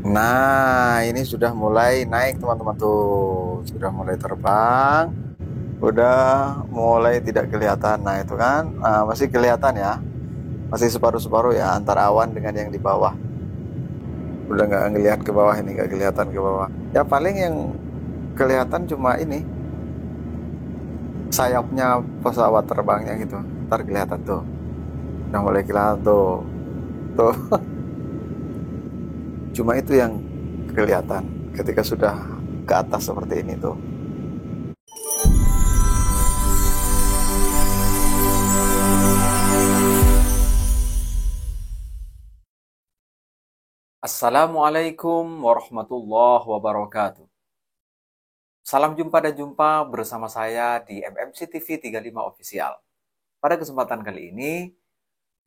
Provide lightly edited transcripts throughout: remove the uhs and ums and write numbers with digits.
Nah, ini sudah mulai naik teman-teman tuh. Sudah mulai terbang. Udah mulai tidak kelihatan. Nah, itu kan masih kelihatan ya. Masih separuh-separuh ya antara awan dengan yang di bawah. Udah nggak ngelihat ke bawah ini, nggak kelihatan ke bawah. Ya paling yang kelihatan cuma ini sayapnya pesawat terbangnya gitu. Ntar kelihatan tuh. Udah mulai kelihatan tuh. Tuh, cuma itu yang kelihatan ketika sudah ke atas seperti ini tuh. Assalamualaikum warahmatullahi wabarakatuh. Salam jumpa dan jumpa bersama saya di MMC TV 35 Official. Pada kesempatan kali ini,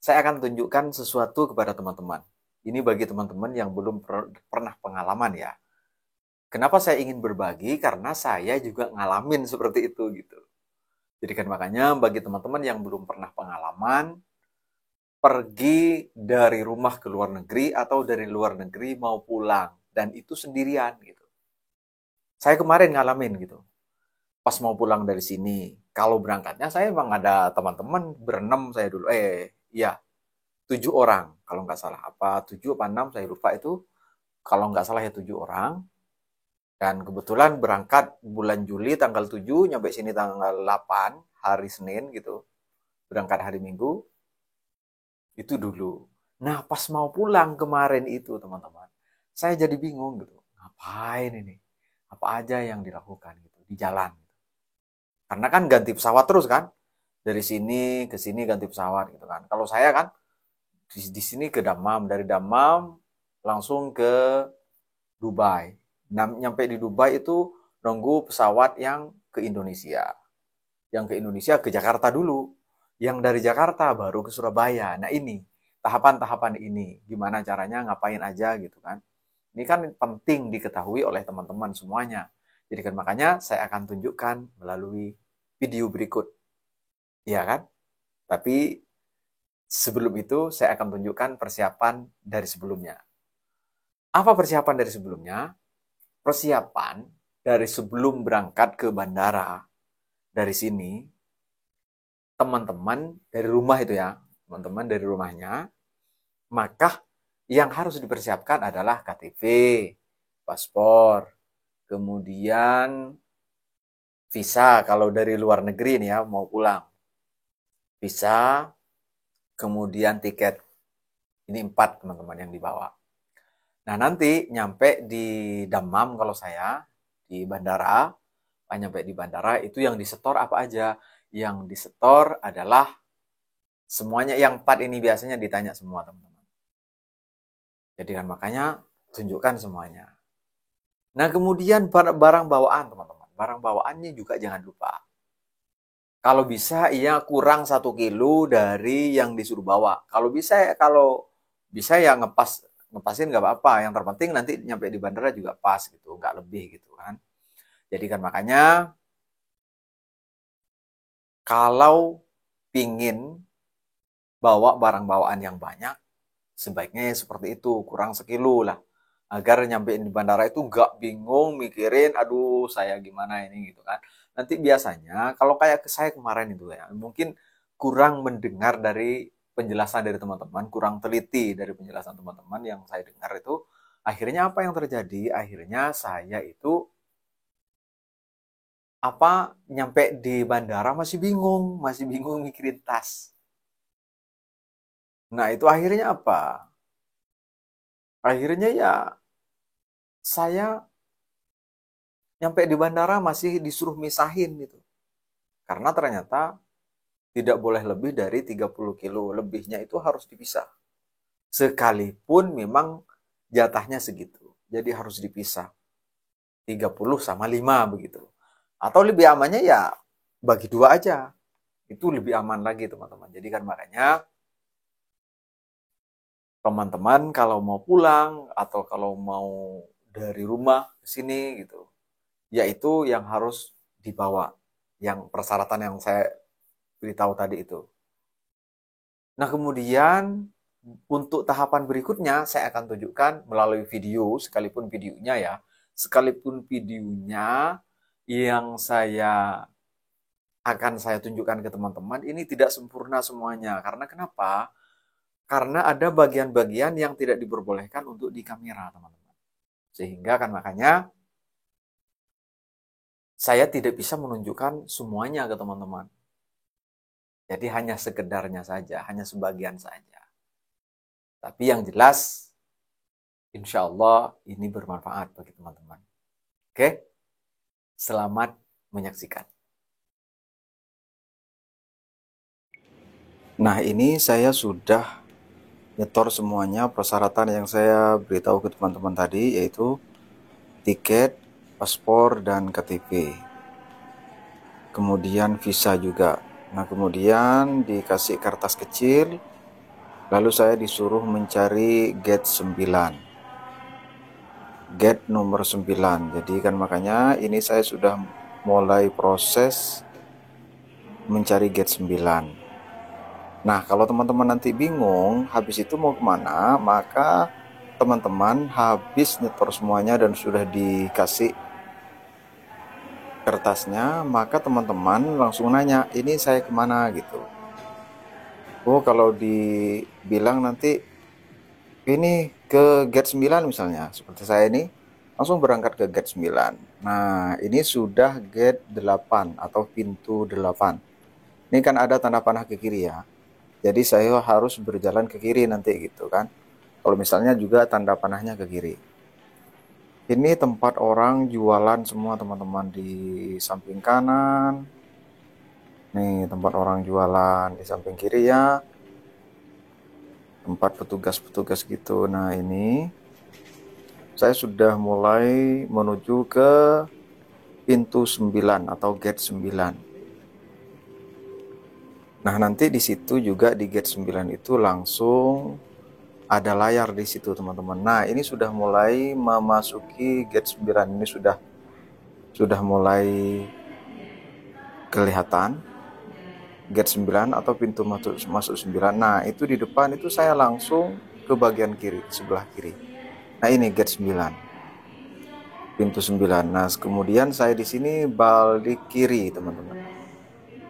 saya akan tunjukkan sesuatu kepada teman-teman. Ini bagi teman-teman yang belum pernah pengalaman ya. Kenapa saya ingin berbagi? Karena saya juga ngalamin seperti itu gitu. Jadi kan makanya bagi teman-teman yang belum pernah pengalaman, pergi dari rumah ke luar negeri atau dari luar negeri mau pulang dan itu sendirian gitu. Saya kemarin ngalamin gitu. Pas mau pulang dari sini, kalau berangkatnya saya emang ada teman-teman berenam saya dulu. Iya, 7 orang kalau nggak salah. Apa 7 apa 6 saya lupa itu. Kalau nggak salah ya 7 orang. Dan kebetulan berangkat bulan Juli tanggal 7, nyampe sini tanggal 8, hari Senin gitu. Berangkat hari Minggu, itu dulu. Nah, pas mau pulang kemarin itu, teman-teman, saya jadi bingung gitu. Ngapain ini? Apa aja yang dilakukan gitu di jalan? Karena kan ganti pesawat terus kan. Dari sini ke sini ganti pesawat gitu kan. Kalau saya kan di sini ke Dammam, dari Dammam langsung ke Dubai. Nah, nyampe di Dubai itu nunggu pesawat yang ke Indonesia. Yang ke Indonesia ke Jakarta dulu. Yang dari Jakarta baru ke Surabaya. Nah, ini tahapan-tahapan ini gimana caranya ngapain aja gitu kan. Ini kan penting diketahui oleh teman-teman semuanya. Jadi kan makanya saya akan tunjukkan melalui video berikut. Iya kan? Tapi sebelum itu saya akan tunjukkan persiapan dari sebelumnya. Apa persiapan dari sebelumnya? Persiapan dari sebelum berangkat ke bandara dari sini, teman-teman dari rumah itu ya, teman-teman dari rumahnya, maka yang harus dipersiapkan adalah KTP, paspor, kemudian visa kalau dari luar negeri nih ya mau pulang. Visa, kemudian tiket. Ini 4 teman-teman yang dibawa. Nah, nanti nyampe di Dammam kalau saya di bandara, nyampe di bandara itu yang disetor apa aja? Yang disetor adalah semuanya yang 4 ini biasanya ditanya semua teman-teman. Jadi kan makanya tunjukkan semuanya. Nah, kemudian barang bawaan teman-teman. Barang bawaannya juga jangan lupa. Kalau bisa ia kurang 1 kilo dari yang disuruh bawa. Kalau bisa ya ngepasin nggak apa-apa. Yang terpenting nanti nyampe di bandara juga pas gitu, nggak lebih gitu kan. Jadi kan makanya kalau pingin bawa barang bawaan yang banyak, sebaiknya seperti itu, kurang 1 kilo lah. Agar nyampein di bandara itu nggak bingung mikirin, aduh saya gimana ini gitu kan. Nanti biasanya kalau kayak ke saya kemarin itu ya, mungkin kurang mendengar dari penjelasan dari teman-teman, kurang teliti dari penjelasan teman-teman yang saya dengar itu, akhirnya apa yang terjadi? Akhirnya saya itu nyampe di bandara masih bingung mikirin tas. Nah, itu akhirnya apa? Akhirnya ya saya nyampe di bandara masih disuruh misahin gitu. Karena ternyata tidak boleh lebih dari 30 kilo. Lebihnya itu harus dipisah. Sekalipun memang jatahnya segitu. Jadi harus dipisah. 30 sama 5 begitu. Atau lebih amannya ya bagi 2 aja. Itu lebih aman lagi teman-teman. Jadi kan makanya teman-teman kalau mau pulang atau kalau mau dari rumah ke sini gitu, yaitu yang harus dibawa, yang persyaratan yang saya beritahu tadi itu. Nah, kemudian Untuk tahapan berikutnya saya akan tunjukkan melalui video, sekalipun videonya yang akan saya tunjukkan ke teman-teman ini tidak sempurna semuanya. Karena kenapa? Karena ada bagian-bagian yang tidak diperbolehkan untuk di kamera, teman-teman. Sehingga kan makanya saya tidak bisa menunjukkan semuanya ke teman-teman. Jadi hanya sekedarnya saja, hanya sebagian saja. Tapi yang jelas, insya Allah ini bermanfaat bagi teman-teman. Oke, selamat menyaksikan. Nah, ini saya sudah nyetor semuanya persyaratan yang saya beritahu ke teman-teman tadi, yaitu tiket, paspor, dan KTP. Kemudian visa juga. Nah, kemudian dikasih kertas kecil, lalu saya disuruh mencari gate 9. Gate nomor 9. Jadi kan makanya ini saya sudah mulai proses mencari gate 9. Nah, kalau teman-teman nanti bingung habis itu mau kemana, maka teman-teman habis nyetor semuanya dan sudah dikasih kertasnya, maka teman-teman langsung nanya, ini saya kemana gitu. Oh, kalau dibilang nanti ini ke gate 9 misalnya, seperti saya ini, langsung berangkat ke gate 9. Nah, ini sudah gate 8 atau pintu 8. Ini kan ada tanda panah ke kiri ya. Jadi saya harus berjalan ke kiri nanti gitu kan. Kalau misalnya juga tanda panahnya ke kiri. Ini tempat orang jualan semua teman-teman di samping kanan. Nih tempat orang jualan di samping kiri ya. Tempat petugas-petugas gitu. Nah ini saya sudah mulai menuju ke pintu 9 atau gate 9. Nah, nanti di situ juga di gate 9 itu langsung ada layar di situ, teman-teman. Nah, ini sudah mulai memasuki gate 9. Ini sudah mulai kelihatan gate 9 atau pintu masuk 9. Nah, itu di depan itu saya langsung ke bagian kiri, sebelah kiri. Nah, ini gate 9. Pintu 9. Nah, kemudian saya di sini balik kiri, teman-teman.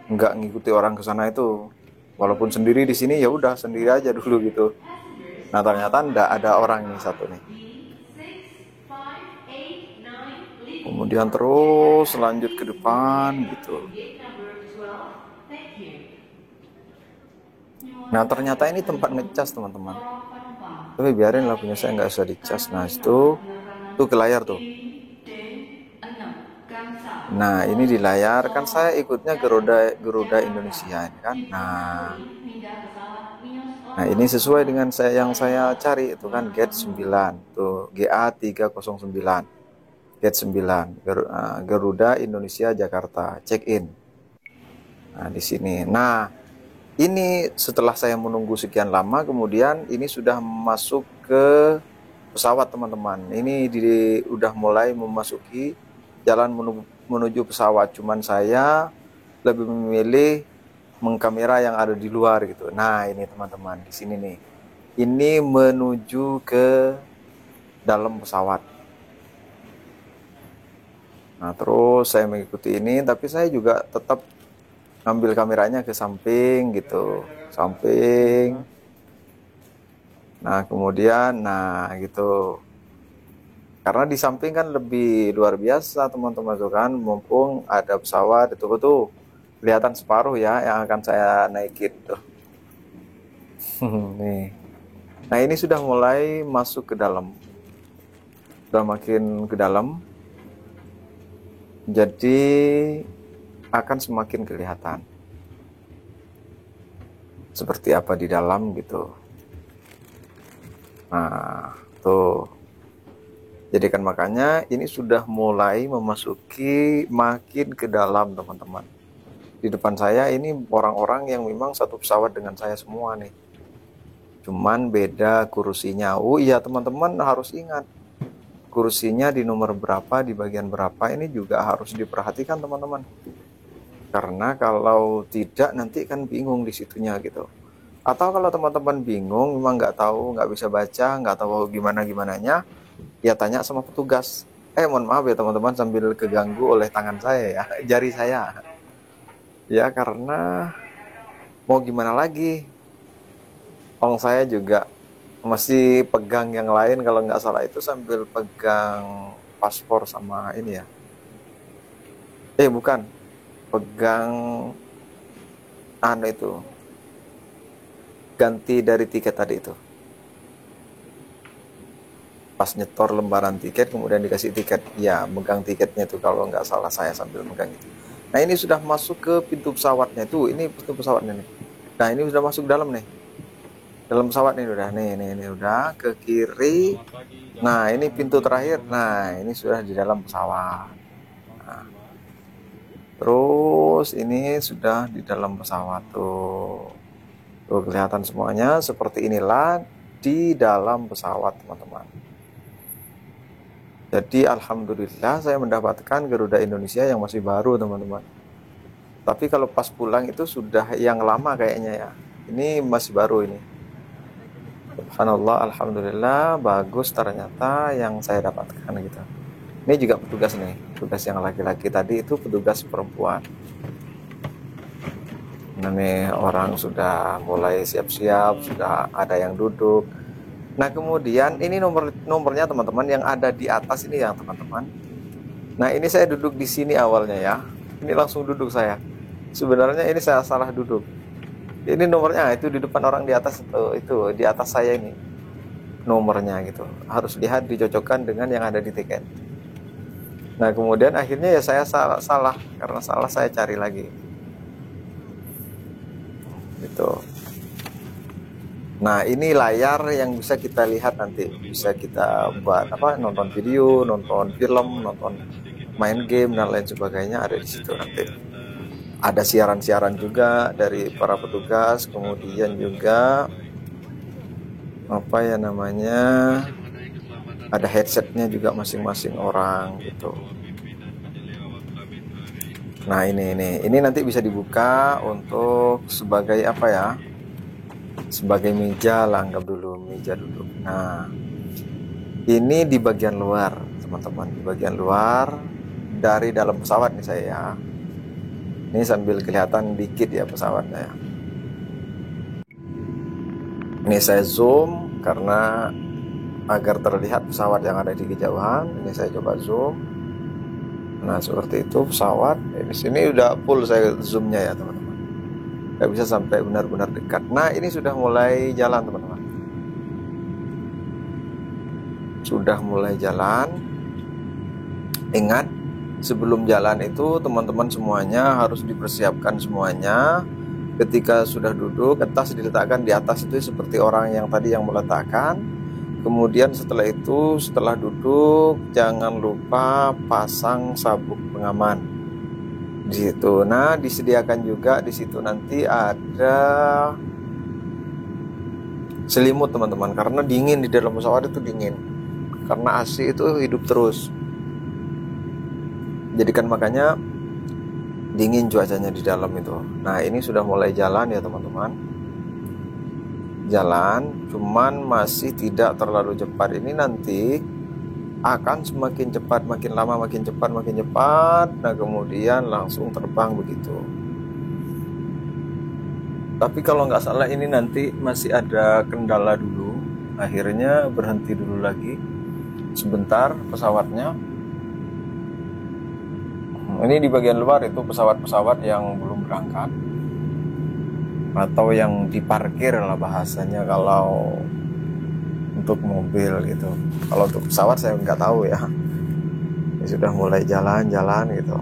Nggak ngikuti orang ke sana itu, walaupun sendiri di sini ya udah sendiri aja dulu gitu. Nah ternyata nggak ada orang nih satu nih. Kemudian terus lanjut ke depan gitu. Nah ternyata ini tempat ngecas teman-teman. Tapi biarin lah, punya saya nggak usah dicas. Nah itu ke layar tuh. Nah ini di layar kan saya ikutnya Garuda Indonesia kan. Nah ini sesuai dengan yang saya cari itu kan gate 9 tuh, GA 309 gate 9 Garuda Indonesia Jakarta check in. Nah di sini. Nah ini setelah saya menunggu sekian lama, kemudian ini sudah masuk ke pesawat teman-teman. Ini udah mulai memasuki jalan menuju pesawat. Cuman saya lebih memilih mengkamera yang ada di luar gitu. Nah ini teman-teman di sini nih. Ini menuju ke dalam pesawat. Nah terus saya mengikuti ini, tapi saya juga tetap ngambil kameranya ke samping gitu, samping. Nah kemudian, nah gitu. Karena di samping kan lebih luar biasa teman-teman tuh kan, mumpung ada pesawat itu betul kelihatan separuh ya yang akan saya naikin tuh. Nih. Nah ini sudah mulai masuk ke dalam, sudah makin ke dalam, jadi akan semakin kelihatan seperti apa di dalam gitu. Nah tuh, jadi kan makanya ini sudah mulai memasuki makin ke dalam teman-teman. Di depan saya ini orang-orang yang memang satu pesawat dengan saya semua nih. Cuman beda kursinya. Oh iya teman-teman harus ingat, kursinya di nomor berapa, di bagian berapa, ini juga harus diperhatikan teman-teman. Karena kalau tidak nanti kan bingung di situnya gitu. Atau kalau teman-teman bingung, memang nggak tahu, nggak bisa baca, nggak tahu gimana-gimananya, ya tanya sama petugas. Mohon maaf ya teman-teman, sambil keganggu oleh tangan saya ya, jari saya. Ya karena mau gimana lagi, orang saya juga masih pegang yang lain, kalau nggak salah itu sambil pegang paspor sama ini ya. Bukan, pegang itu, ganti dari tiket tadi itu. Pas nyetor lembaran tiket, kemudian dikasih tiket. Ya, megang tiketnya itu kalau nggak salah saya sambil megang itu. Nah, ini sudah masuk ke pintu pesawatnya tuh. Ini pintu pesawatnya nih. Nah, ini sudah masuk dalam nih. Dalam pesawat nih udah. Nih udah ke kiri. Nah, ini pintu terakhir. Nah, ini sudah di dalam pesawat. Nah, terus ini sudah di dalam pesawat tuh. Tuh kelihatan semuanya seperti inilah di dalam pesawat, teman-teman. Jadi alhamdulillah saya mendapatkan Garuda Indonesia yang masih baru, teman-teman. Tapi kalau pas pulang itu sudah yang lama kayaknya ya. Ini masih baru ini. Subhanallah, alhamdulillah bagus ternyata yang saya dapatkan gitu. Ini juga petugas nih, petugas yang laki-laki tadi itu petugas perempuan. Nah nih orang sudah mulai siap-siap, sudah ada yang duduk. Nah kemudian ini nomornya teman-teman yang ada di atas ini ya teman-teman. Nah ini saya duduk di sini awalnya ya. Ini langsung duduk saya. Sebenarnya ini saya salah duduk. Ini nomornya itu di depan orang di atas itu di atas saya ini nomornya gitu. Harus lihat dicocokkan dengan yang ada di tiket. Nah kemudian akhirnya ya saya salah karena salah saya cari lagi. Gitu. Nah ini layar yang bisa kita lihat nanti, bisa kita buat nonton video, nonton film, nonton main game dan lain sebagainya ada di situ nanti. Ada siaran-siaran juga dari para petugas, kemudian juga ada headsetnya juga masing-masing orang gitu. Nah ini nanti bisa dibuka untuk sebagai sebagai meja lah, anggap dulu meja duduk. Nah ini di bagian luar teman-teman, di bagian luar dari dalam pesawat nih saya ya. Ini sambil kelihatan dikit ya pesawatnya ya. Ini saya zoom karena agar terlihat pesawat yang ada di kejauhan. Ini saya coba zoom. Nah seperti itu pesawat. Di sini udah full saya zoomnya ya teman-teman. Nggak bisa sampai benar-benar dekat. Nah ini sudah mulai jalan teman-teman. Sudah mulai jalan. Ingat, sebelum jalan itu teman-teman semuanya harus dipersiapkan semuanya. Ketika sudah duduk, tas diletakkan di atas itu seperti orang yang tadi yang meletakkan. Kemudian setelah itu, setelah duduk, jangan lupa pasang sabuk pengaman di situ. Nah, disediakan juga di situ nanti ada selimut teman-teman, karena dingin di dalam pesawat itu dingin. Karena AC itu hidup terus. Jadi kan makanya dingin cuacanya di dalam itu. Nah ini sudah mulai jalan ya teman-teman. Jalan, cuman masih tidak terlalu cepat. Ini nanti akan semakin cepat, makin lama makin cepat, makin cepat. Nah kemudian langsung terbang begitu. Tapi kalau nggak salah ini nanti masih ada kendala dulu. Akhirnya berhenti dulu lagi sebentar pesawatnya. Ini di bagian luar itu pesawat-pesawat yang belum berangkat atau yang diparkir lah bahasanya kalau untuk mobil gitu. Kalau untuk pesawat saya nggak tahu ya. Ini sudah mulai jalan-jalan gitu.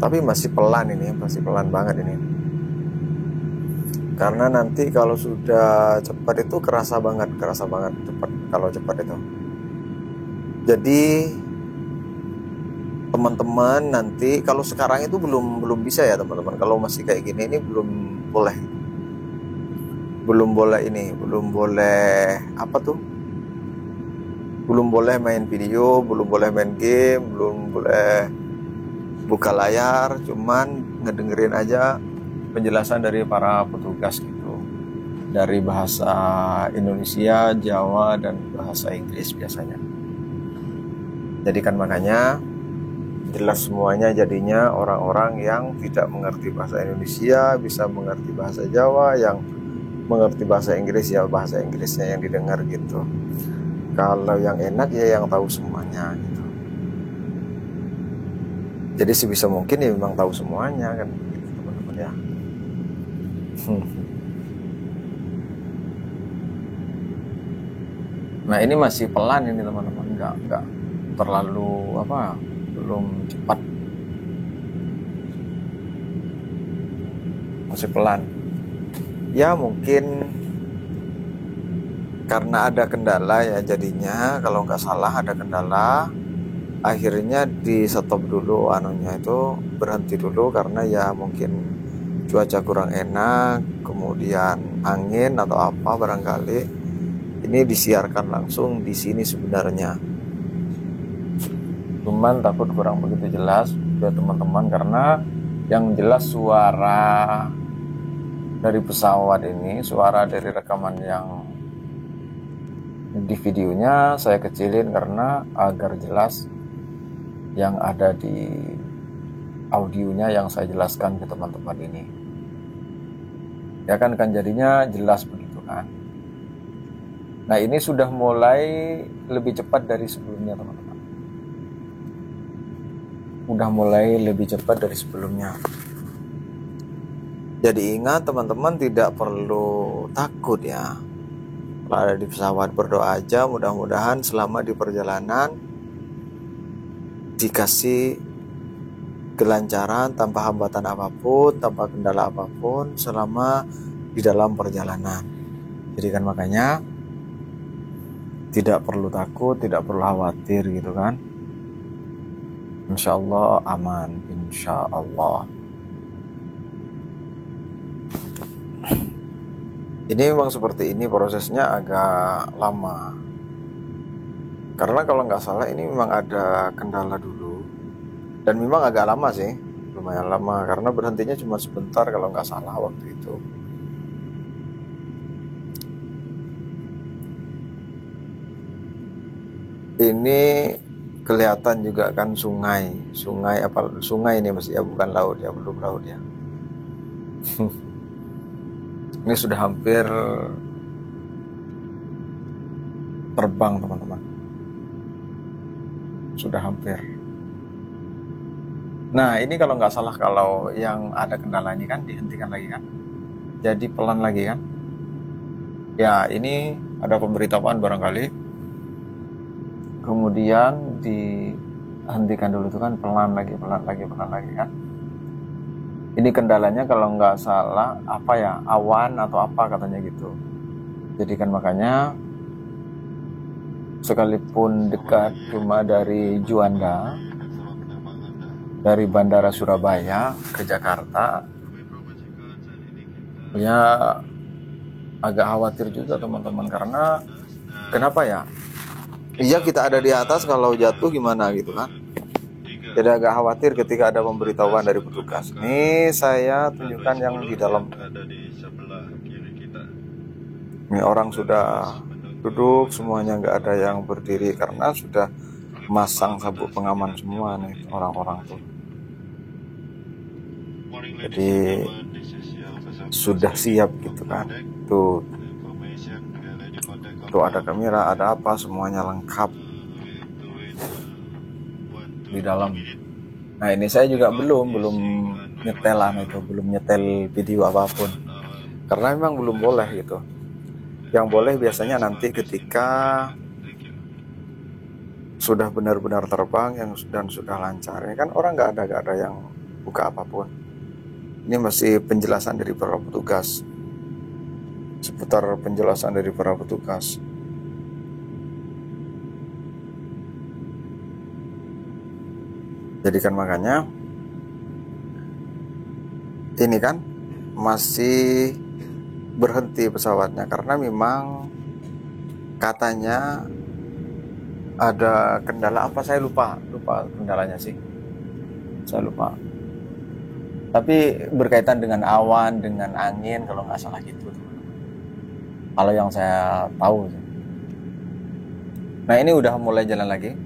Tapi masih pelan ini, masih pelan banget ini. Karena nanti kalau sudah cepat itu kerasa banget cepat kalau cepat itu. Jadi teman-teman nanti kalau sekarang itu belum bisa ya teman-teman. Kalau masih kayak gini ini belum boleh belum boleh main video, belum boleh main game, belum boleh buka layar, cuman ngedengerin aja penjelasan dari para petugas gitu, dari bahasa Indonesia, Jawa, dan bahasa Inggris biasanya. Jadi kan makanya jelas semuanya, jadinya orang-orang yang tidak mengerti bahasa Indonesia bisa mengerti bahasa Jawa, yang mengerti bahasa Inggris ya bahasa Inggrisnya yang didengar gitu. Kalau yang enak ya yang tahu semuanya gitu. Jadi sebisa mungkin ya memang tahu semuanya kan gitu, teman-teman ya. Nah ini masih pelan ini teman-teman, nggak terlalu belum cepat, masih pelan ya. Mungkin karena ada kendala ya, jadinya kalau nggak salah ada kendala, akhirnya di stop dulu itu, berhenti dulu karena ya mungkin cuaca kurang enak, kemudian angin atau apa barangkali. Ini disiarkan langsung di sini sebenarnya, cuman takut kurang begitu jelas buat teman-teman, karena yang jelas suara dari pesawat ini, suara dari rekaman yang di videonya saya kecilin karena agar jelas yang ada di audionya yang saya jelaskan ke teman-teman ini. Ya kan jadinya jelas begitu kan. Nah ini sudah mulai lebih cepat dari sebelumnya teman-teman. Udah mulai lebih cepat dari sebelumnya. Jadi ingat teman-teman, tidak perlu takut ya. Kalau ada di pesawat berdoa aja, mudah-mudahan selama di perjalanan dikasih kelancaran tanpa hambatan apapun, tanpa kendala apapun selama di dalam perjalanan. Jadi kan makanya tidak perlu takut, tidak perlu khawatir gitu kan. Insya Allah aman, insya Allah. Ini memang seperti ini, prosesnya agak lama. Karena kalau nggak salah ini memang ada kendala dulu. Dan memang agak lama sih, lumayan lama. Karena berhentinya cuma sebentar kalau nggak salah waktu itu. Ini kelihatan juga kan sungai ini masih ya, bukan laut ya, belum laut ya. Ini sudah hampir terbang teman-teman, sudah hampir. Nah ini kalau nggak salah, kalau yang ada kendala ini kan dihentikan lagi kan, jadi pelan lagi kan ya. Ini ada pemberitahuan barangkali, kemudian dihentikan dulu itu kan, pelan lagi kan. Ini kendalanya kalau nggak salah awan atau apa katanya gitu. Jadi kan makanya sekalipun dekat cuma dari Juanda, dari Bandara Surabaya ke Jakarta, ya agak khawatir juga teman-teman. Karena kenapa ya? Iya kita ada di atas, kalau jatuh gimana gitu kan. Jadi agak khawatir ketika ada pemberitahuan dari petugas. Ini saya tunjukkan yang di dalam. Ini orang sudah duduk semuanya, nggak ada yang berdiri karena sudah masang sabuk pengaman semua nih orang-orang tuh. Jadi sudah siap gitu kan. Tuh ada kamera, ada apa, semuanya lengkap di dalam. Nah ini saya juga belum nyetelan itu, belum nyetel video apapun karena memang belum boleh gitu. Yang boleh biasanya nanti ketika sudah benar-benar terbang dan sudah lancar. Ini kan orang nggak ada yang buka apapun. Ini masih penjelasan dari para petugas, seputar penjelasan dari para petugas. Jadi kan makanya ini kan masih berhenti pesawatnya karena memang katanya ada kendala apa, saya lupa kendalanya sih, saya lupa. Tapi berkaitan dengan awan, dengan angin, kalau nggak salah gitu. Kalau yang saya tahu. Nah ini udah mulai jalan lagi.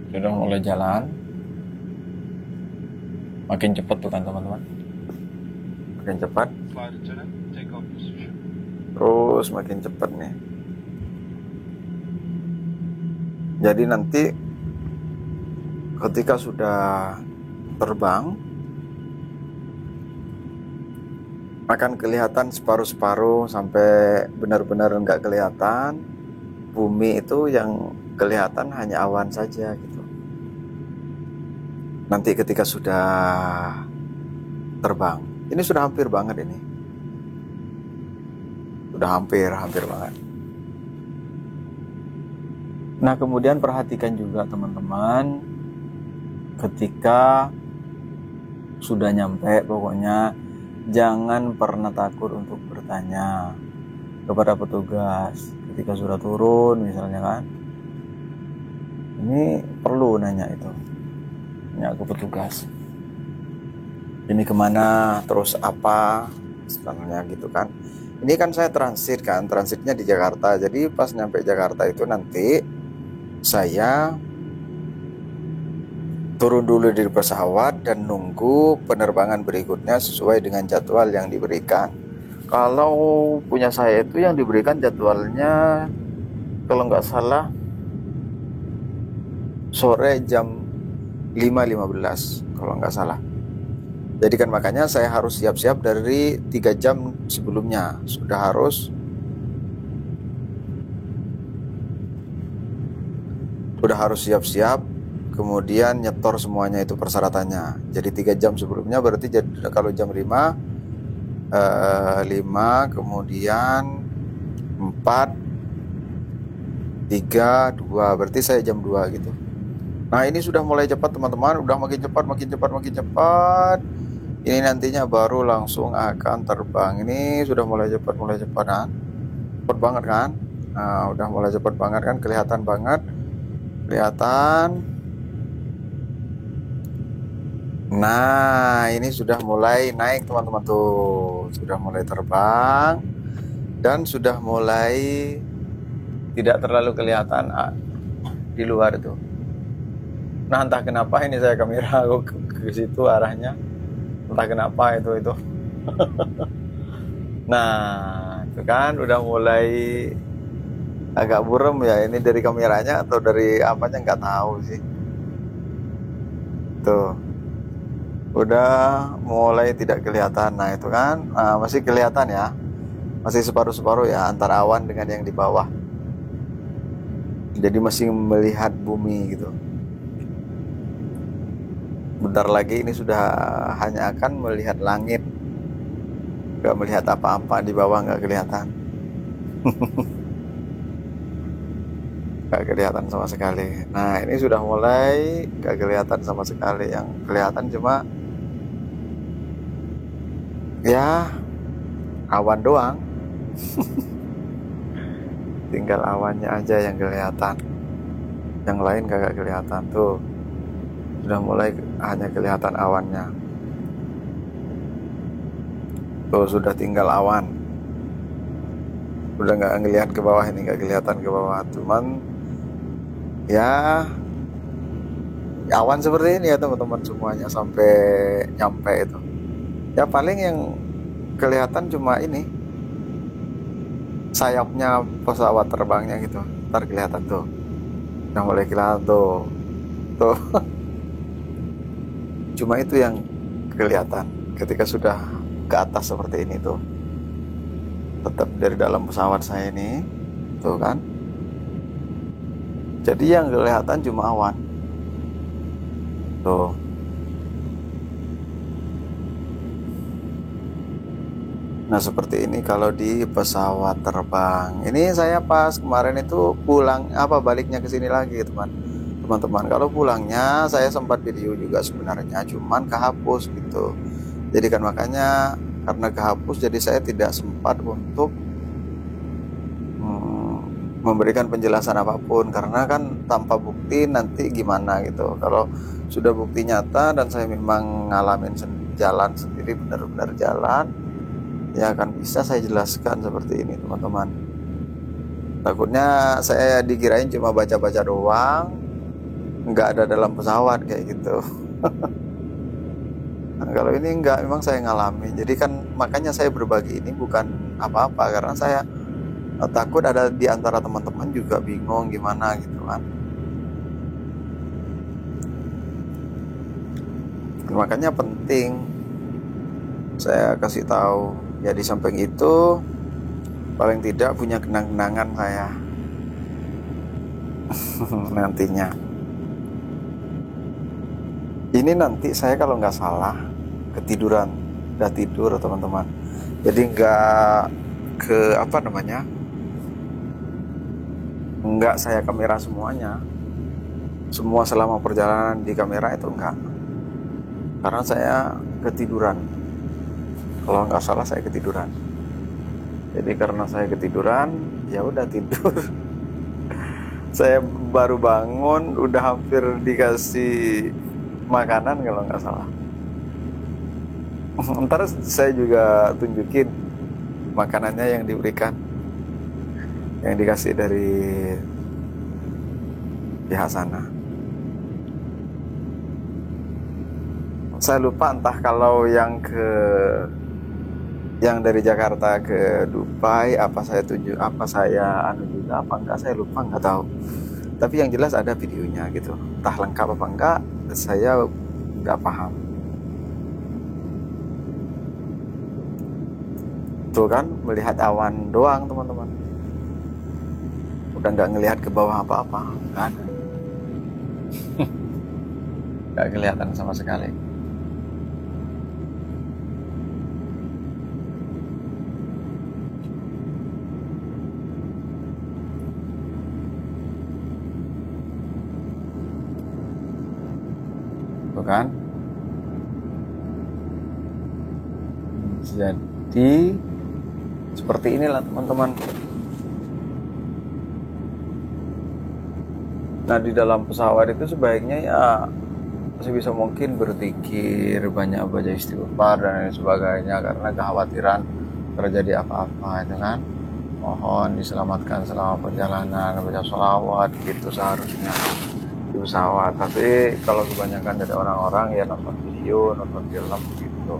Sudah mulai jalan. Makin cepat tuh kan teman-teman. Makin cepat. Terus makin cepat nih. Jadi nanti ketika sudah terbang akan kelihatan separuh-separuh sampai benar-benar nggak kelihatan. Bumi itu yang kelihatan hanya awan saja gitu. Nanti ketika sudah terbang, ini sudah hampir banget ini. Sudah hampir banget. Nah kemudian perhatikan juga teman-teman, ketika sudah nyampe pokoknya jangan pernah takut untuk bertanya kepada petugas ketika sudah turun misalnya kan. Ini perlu nanya itu, nanya ke petugas. Ini kemana, terus apa, sebenarnya gitu kan. Ini kan saya transit kan, transitnya di Jakarta. Jadi pas nyampe Jakarta itu nanti saya turun dulu dari pesawat dan nunggu penerbangan berikutnya sesuai dengan jadwal yang diberikan. Kalau punya saya itu yang diberikan jadwalnya kalau nggak salah sore jam 5.15 kalau nggak salah. Jadi kan makanya saya harus siap-siap dari 3 jam sebelumnya. Sudah harus siap-siap, kemudian nyetor semuanya itu persyaratannya. Jadi 3 jam sebelumnya berarti kalau jam 5, 5 kemudian 4, 3, 2, berarti saya jam 2 gitu. Nah ini sudah mulai cepat teman-teman, udah makin cepat. Ini nantinya baru langsung akan terbang. Ini sudah mulai cepat kan? Cepat banget kan? Nah udah mulai cepat banget kan, kelihatan banget. Nah ini sudah mulai naik teman-teman tuh, sudah mulai terbang dan sudah mulai tidak terlalu kelihatan di luar itu. Nah entah kenapa ini saya kamera ke situ arahnya, entah kenapa itu Nah itu kan udah mulai agak buram ya, ini dari kameranya atau dari apanya nggak tahu sih. Tuh udah mulai tidak kelihatan. Nah itu kan masih kelihatan ya, masih separuh-separuh ya antara awan dengan yang di bawah. Jadi masih melihat bumi gitu. Bentar lagi ini sudah hanya akan melihat langit, nggak melihat apa-apa di bawah, nggak kelihatan. Nggak kelihatan sama sekali. Nah ini sudah mulai nggak kelihatan sama sekali. Yang kelihatan cuma ya awan doang. Tinggal awannya aja yang kelihatan, yang lain kagak kelihatan. Tuh sudah mulai hanya kelihatan awannya. Tuh sudah tinggal awan, udah nggak ngelihat ke bawah, ini nggak kelihatan ke bawah, cuman ya awan seperti ini ya teman-teman semuanya sampai nyampe itu. Ya paling yang kelihatan cuma ini sayapnya pesawat terbangnya gitu, ntar kelihatan tuh, udah mulai kelihatan tuh. Cuma itu yang kelihatan ketika sudah ke atas seperti ini tuh. Tetap dari dalam pesawat saya ini tuh kan. Jadi yang kelihatan cuma awan tuh. Nah seperti ini kalau di pesawat terbang. Ini saya pas kemarin itu baliknya ke sini lagi teman-teman. Kalau pulangnya saya sempat video juga sebenarnya, cuman kehapus gitu. Jadi kan makanya karena kehapus jadi saya tidak sempat untuk memberikan penjelasan apapun, karena kan tanpa bukti nanti gimana gitu. Kalau sudah bukti nyata dan saya memang ngalamin jalan sendiri, benar-benar jalan, ya akan bisa saya jelaskan seperti ini teman-teman. Takutnya saya dikirain cuma baca-baca doang, nggak ada dalam pesawat kayak gitu. Nah, kalau ini enggak, memang saya ngalami. Jadi kan makanya saya berbagi ini bukan apa-apa, karena saya takut ada di antara teman-teman juga bingung gimana gitu kan. Dan makanya penting saya kasih tahu. Ya di samping itu paling tidak punya kenang-kenangan saya nantinya. Ini nanti saya kalau nggak salah ketiduran, udah tidur teman-teman. Jadi nggak nggak saya kamera semuanya. Semua selama perjalanan di kamera itu enggak. Karena saya ketiduran. Kalau nggak salah saya ketiduran. Jadi karena saya ketiduran, ya udah tidur. Saya baru bangun, udah hampir dikasih makanan kalau nggak salah. Ntar saya juga tunjukin makanannya yang diberikan, yang dikasih dari pihak sana. Saya lupa entah kalau yang dari Jakarta ke Dubai apa saya juga apa enggak, saya lupa, nggak tahu. Tapi yang jelas ada videonya gitu. Entah lengkap apa enggak, saya nggak paham. Tuh kan, melihat awan doang teman-teman. Udah nggak ngelihat ke bawah apa-apa, nggak ada. Nggak kelihatan sama sekali. Tuh kan. Jadi seperti inilah teman-teman. Nah di dalam pesawat itu sebaiknya ya sebisa mungkin berzikir, banyak baca istighfar dan lain sebagainya, karena kekhawatiran terjadi apa-apa itu kan. Mohon diselamatkan selama perjalanan, baca sholawat gitu seharusnya di pesawat. Tapi kalau kebanyakan dari orang-orang ya nonton video, nonton film gitu,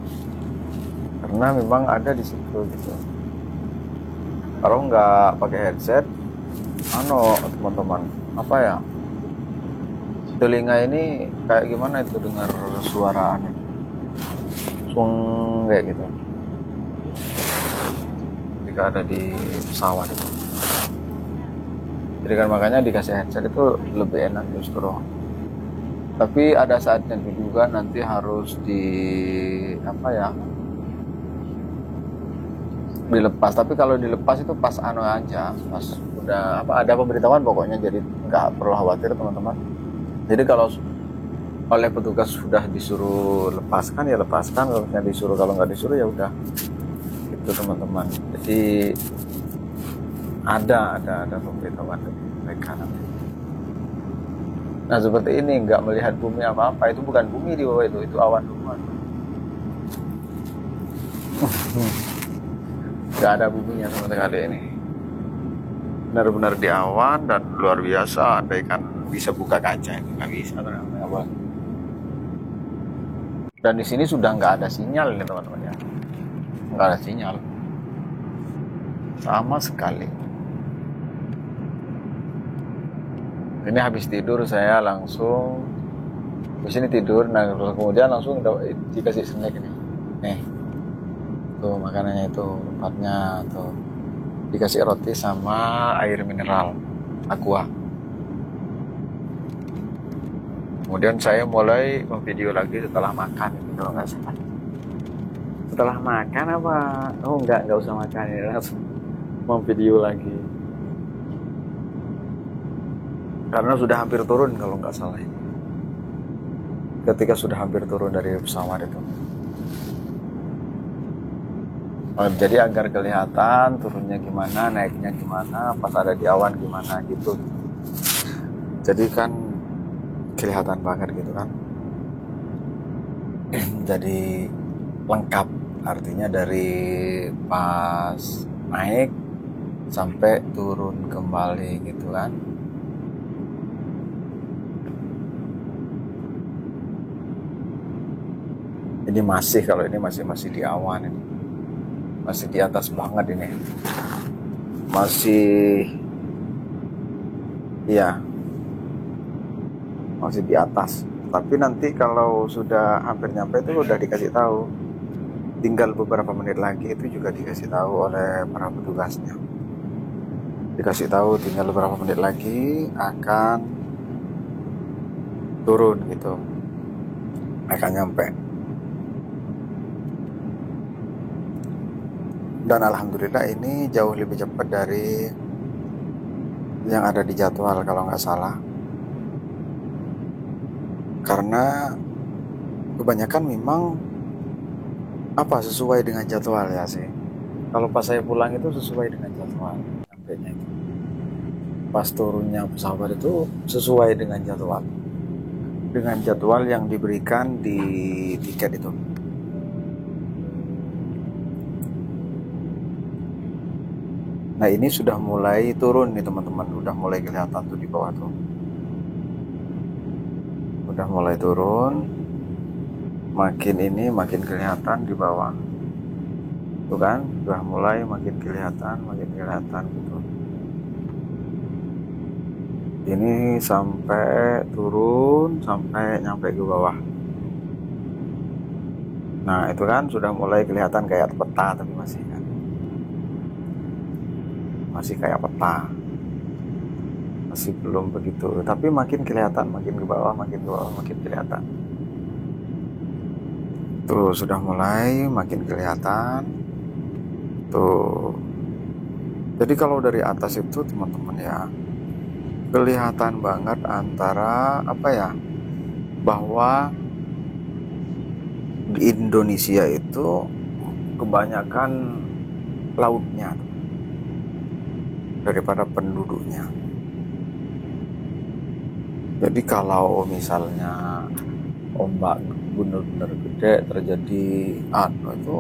karena memang ada di situ gitu. Kalau nggak pakai headset, teman-teman, apa ya, telinga ini kayak gimana itu dengar suara aneh, swung kayak gitu jika ada di pesawat itu. Jadi kan makanya dikasih headset itu lebih enak justru. Tapi ada saatnya juga nanti harus dilepas. Tapi kalau dilepas itu pas aja, pas udah ada pemberitahuan pokoknya, jadi nggak perlu khawatir teman-teman. Jadi kalau oleh petugas sudah disuruh lepaskan ya lepaskan, kalau nggak disuruh ya udah itu teman-teman. Jadi ada pemberitahuan dari mereka nanti. Nah seperti ini, nggak melihat bumi apa-apa, itu bukan bumi di bawah itu awan doang. Nggak ada buminya sama sekali ini. Benar-benar di awan dan luar biasa. Andaikan bisa buka kaca, nggak bisa teman-teman. Dan di sini sudah nggak ada sinyal ini teman-teman ya, nggak ada sinyal sama sekali. Ini habis tidur saya langsung di sini tidur, nah kemudian langsung dikasih snack ini. Nih, tuh makanannya itu, tempatnya tuh dikasih roti sama air mineral aqua. Kemudian saya mulai memvideo lagi setelah makan, kalau nggak salah. Setelah makan apa? Oh nggak usah makan, ya langsung memvideo lagi. Karena sudah hampir turun kalau nggak salah ini. Ketika sudah hampir turun dari pesawat itu. Jadi agar kelihatan turunnya gimana, naiknya gimana, pas ada di awan gimana gitu. Jadi kan kelihatan banget gitu kan. Jadi lengkap, artinya dari pas naik sampai turun kembali gitu kan. Ini masih, kalau ini masih di awan ini. Masih di atas banget ini. Masih, iya, masih di atas. Tapi nanti kalau sudah hampir nyampe itu udah dikasih tahu. Tinggal beberapa menit lagi itu juga dikasih tahu oleh para petugasnya. Dikasih tahu tinggal beberapa menit lagi akan turun gitu. Akan nyampe. Dan alhamdulillah ini jauh lebih cepat dari yang ada di jadwal kalau nggak salah. Karena kebanyakan memang sesuai dengan jadwal ya sih. Kalau pas saya pulang itu sesuai dengan jadwal sampainya itu. Pas turunnya pesawat itu sesuai dengan jadwal. Dengan jadwal yang diberikan di tiket itu. Nah ini sudah mulai turun nih teman-teman, udah mulai kelihatan tuh di bawah tuh. Udah mulai turun, makin kelihatan di bawah. Tuh kan, udah mulai makin kelihatan gitu. Ini sampai turun, sampai nyampe ke bawah. Nah itu kan sudah mulai kelihatan kayak peta, tapi masih kan. Masih kayak peta, masih belum begitu, tapi makin kelihatan, makin ke bawah makin kelihatan. Tuh sudah mulai makin kelihatan tuh. Jadi kalau dari atas itu teman-teman ya, kelihatan banget antara bahwa di Indonesia itu kebanyakan lautnya daripada penduduknya. Jadi kalau misalnya ombak benar-benar gede terjadi itu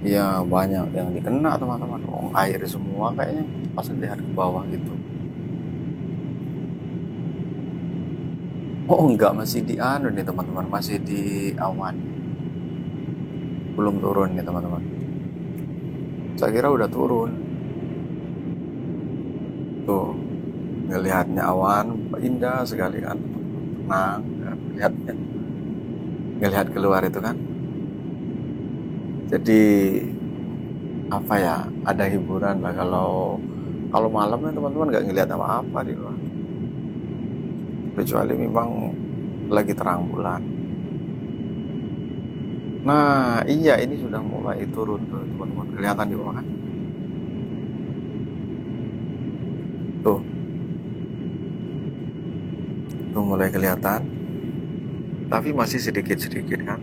ya banyak yang dikena teman-teman. Air semua kayaknya pas lihat ke bawah gitu. Enggak, masih di nih teman-teman, masih di awan, belum turun nih teman-teman. Saya kira udah turun. Tuh, ngelihatnya awan indah sekali kan, tenang, lihatnya, ngelihat keluar itu kan. Jadi ada hiburan lah kalau malam ya teman-teman nggak ngelihat apa-apa di luar, kecuali memang lagi terang bulan. Nah iya, ini sudah mulai turun tuh teman-teman, kelihatan di bawah kan. Tuh mulai kelihatan, tapi masih sedikit-sedikit kan,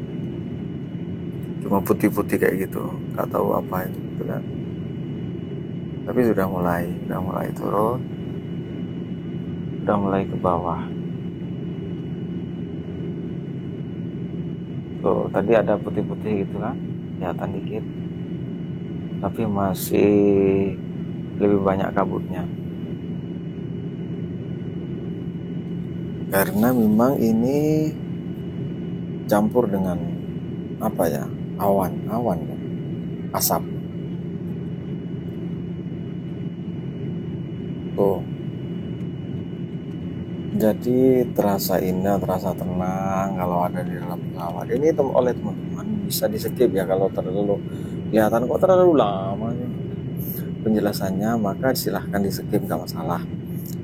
cuma putih-putih kayak gitu, nggak tahu apa itu gitu kan. Tapi sudah mulai turun, sudah mulai ke bawah. Tuh tadi ada putih-putih gitu kan, kelihatan dikit, tapi masih lebih banyak kabutnya. Karena memang ini campur dengan awan kan, asap. Tuh. Jadi terasa indah, terasa tenang kalau ada di dalam pesawat. Ini oleh teman-teman bisa di skip ya kalau terlalu kelihatan kok terlalu lama penjelasannya, maka silahkan di skip, nggak masalah.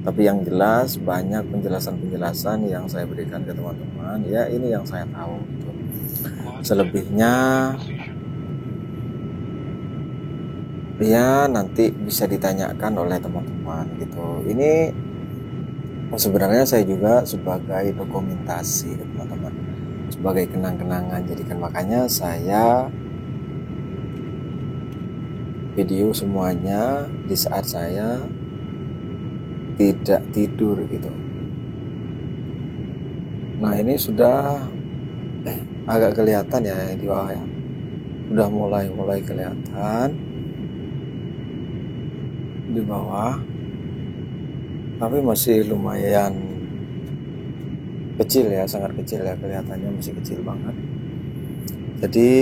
Tapi yang jelas banyak penjelasan yang saya berikan ke teman-teman. Ya ini yang saya tahu gitu. Selebihnya ya nanti bisa ditanyakan oleh teman-teman gitu. Ini sebenarnya saya juga sebagai dokumentasi teman-teman, sebagai kenang-kenangan. Jadi kan makanya saya video semuanya di saat saya tidak tidur gitu. Nah ini sudah agak kelihatan ya di bawah ya, udah mulai kelihatan di bawah, tapi masih lumayan kecil ya, sangat kecil ya, kelihatannya masih kecil banget. Jadi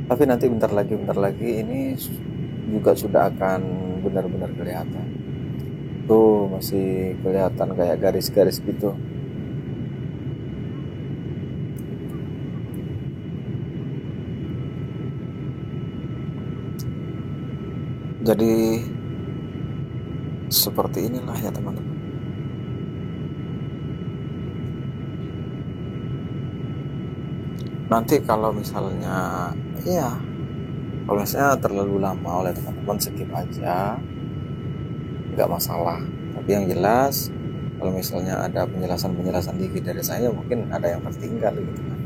tapi nanti bentar lagi ini juga sudah akan benar-benar kelihatan. Tuh masih kelihatan kayak garis-garis gitu. Jadi seperti inilah ya teman-teman. Nanti kalau misalnya terlalu lama oleh teman-teman, skip aja, nggak masalah. Tapi yang jelas kalau misalnya ada penjelasan dikit dari saya, mungkin ada yang tertinggal gitu kan.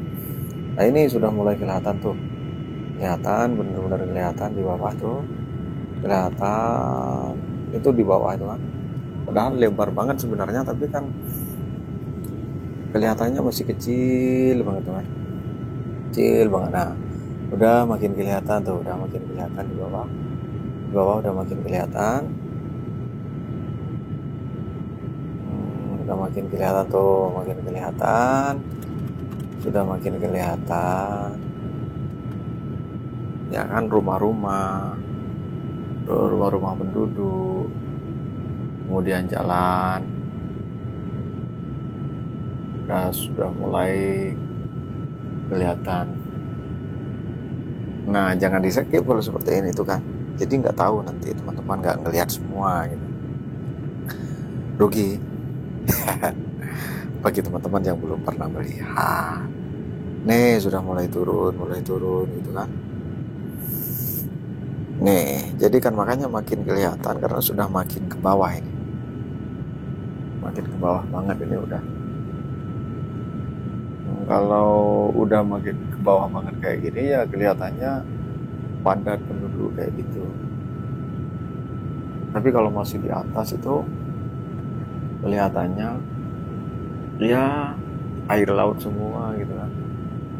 Nah ini sudah mulai kelihatan tuh, benar-benar kelihatan di bawah tuh, kelihatan itu di bawah itu kan. Padahal lebar banget sebenarnya, tapi kan kelihatannya masih kecil banget teman, kecil banget. Nah udah makin kelihatan tuh, udah makin kelihatan di bawah udah makin kelihatan, udah makin kelihatan tuh, sudah makin kelihatan ya kan, rumah-rumah penduduk, kemudian jalan sudah mulai kelihatan. Nah jangan di skip kalau seperti ini tuh kan, jadi nggak tahu nanti teman-teman nggak ngelihat semua gitu, rugi. Bagi teman-teman yang belum pernah melihat, nih sudah mulai turun gitu kan. Nih jadi kan makanya makin kelihatan karena sudah makin ke bawah ini, makin ke bawah banget ini udah. Kalau udah makin ke bawah banget kayak gini ya kelihatannya padat penduduk kayak gitu. Tapi kalau masih di atas itu kelihatannya ya air laut semua gitu kan,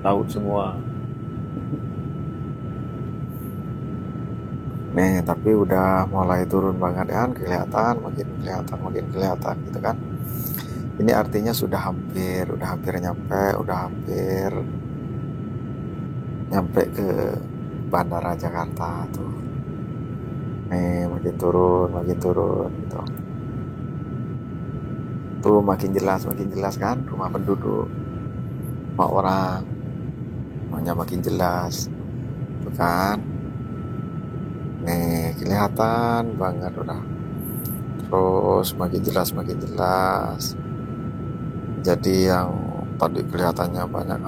laut semua. Nih tapi udah mulai turun banget kan, kelihatan makin kelihatan gitu kan. Ini artinya sudah hampir nyampe ke Bandara Jakarta tuh. Nih makin turun gitu. Tuh makin jelas kan rumah penduduk, rumah orang, rumahnya makin jelas tuh kan. Nih kelihatan banget udah, terus makin jelas. Jadi yang tadi kelihatannya banyak